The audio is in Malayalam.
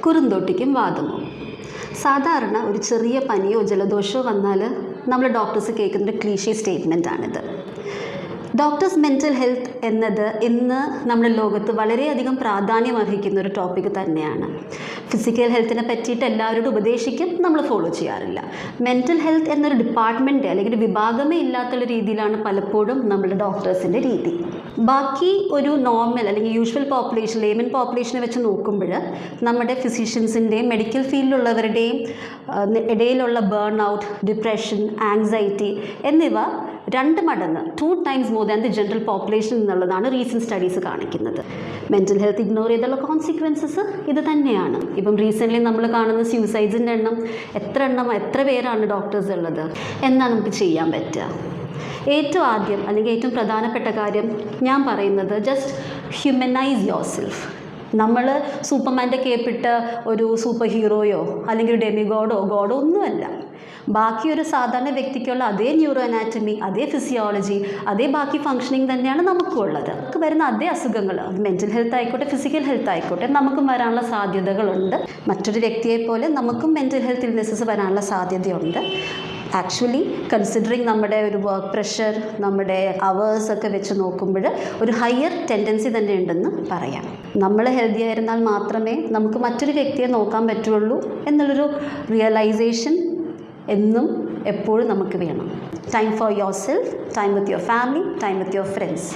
കുറുന്തോട്ടിക്കും വാദമോ. സാധാരണ ഒരു ചെറിയ പനിയോ ജലദോഷമോ വന്നാൽ നമ്മൾ ഡോക്ടേഴ്സ് കേൾക്കുന്നൊരു ക്ലീഷേ സ്റ്റേറ്റ്മെൻറ്റാണിത്. ഡോക്ടേഴ്സ് മെൻ്റൽ ഹെൽത്ത് എന്നത് ഇന്ന് നമ്മുടെ ലോകത്ത് വളരെയധികം പ്രാധാന്യം അർഹിക്കുന്ന ഒരു ടോപ്പിക് തന്നെയാണ്. ഫിസിക്കൽ ഹെൽത്തിനെ പറ്റിയിട്ട് എല്ലാവരോടും ഉപദേശിക്കും, നമ്മൾ ഫോളോ ചെയ്യാറില്ല. മെൻ്റൽ ഹെൽത്ത് എന്നൊരു ഡിപ്പാർട്ട്മെൻറ്റ് അല്ലെങ്കിൽ ഒരു വിഭാഗമേ ഇല്ലാത്തുള്ള രീതിയിലാണ് പലപ്പോഴും നമ്മുടെ ഡോക്ടേഴ്സിൻ്റെ രീതി. ബാക്കി ഒരു നോർമൽ അല്ലെങ്കിൽ യൂഷ്വൽ പോപ്പുലേഷൻ, ലേമൻ പോപ്പുലേഷനെ വെച്ച് നോക്കുമ്പോൾ നമ്മുടെ ഫിസിഷ്യൻസിൻ്റെയും മെഡിക്കൽ ഫീൽഡിലുള്ളവരുടെയും ഇടയിലുള്ള ബേൺ ഔട്ട്, ഡിപ്രഷൻ, ആങ്സൈറ്റി എന്നിവ 2 മടങ്ങ് 2 times more than the general population എന്നുള്ളതാണ് റീസെൻറ്റ് സ്റ്റഡീസ് കാണിക്കുന്നത്. മെൻ്റൽ ഹെൽത്ത് ഇഗ്നോർ ചെയ്തുള്ള കോൺസിക്വൻസസ് ഇത് തന്നെയാണ്. ഇപ്പം റീസെൻ്റ്ലി നമ്മൾ കാണുന്ന സ്യൂസൈഡ്സിൻ്റെ എണ്ണം എത്ര പേരാണ് ഡോക്ടേഴ്സ് ഉള്ളത്? എന്താണ് നമുക്ക് ചെയ്യാൻ പറ്റുക? ഏറ്റവും ആദ്യം അല്ലെങ്കിൽ ഏറ്റവും പ്രധാനപ്പെട്ട കാര്യം ഞാൻ പറയുന്നത്, ജസ്റ്റ് ഹ്യൂമനൈസ് യുവർ സെൽഫ്. നമ്മൾ സൂപ്പർമാൻ്റെ കേപ്പിട്ട് ഒരു സൂപ്പർ ഹീറോയോ അല്ലെങ്കിൽ ഒരു ഡെമിഗോഡോ ഗോഡോ ഒന്നുമല്ല. ബാക്കി ഒരു സാധാരണ വ്യക്തിക്കുള്ള അതേ ന്യൂറോ അനാറ്റമി, അതേ ഫിസിയോളജി, അതേ ബാക്കി ഫങ്ഷനിങ് തന്നെയാണ് നമുക്കും ഉള്ളത്. നമുക്ക് വരുന്ന അതേ അസുഖങ്ങൾ, അത് മെൻ്റൽ ഹെൽത്ത് ആയിക്കോട്ടെ ഫിസിക്കൽ ഹെൽത്ത് ആയിക്കോട്ടെ, നമുക്കും വരാനുള്ള സാധ്യതകളുണ്ട്. മറ്റൊരു വ്യക്തിയെപ്പോലെ നമുക്കും മെൻ്റൽ ഹെൽത്ത് ഇൽനെസ്സസ് വരാനുള്ള സാധ്യതയുണ്ട്. ആക്ച്വലി കൺസിഡറിങ് നമ്മുടെ ഒരു വർക്ക് പ്രഷർ, നമ്മുടെ അവേഴ്സൊക്കെ വെച്ച് നോക്കുമ്പോൾ ഒരു ഹയർ ടെൻഡൻസി തന്നെ ഉണ്ടെന്ന് പറയാം. നമ്മൾ ഹെൽത്തി ആയിരുന്നാൽ മാത്രമേ നമുക്ക് മറ്റൊരു വ്യക്തിയെ നോക്കാൻ പറ്റുള്ളൂ എന്നുള്ളൊരു റിയലൈസേഷൻ എന്നും എപ്പോഴും നമുക്ക് വേണം. Time for your self, time with your family, time with your friends.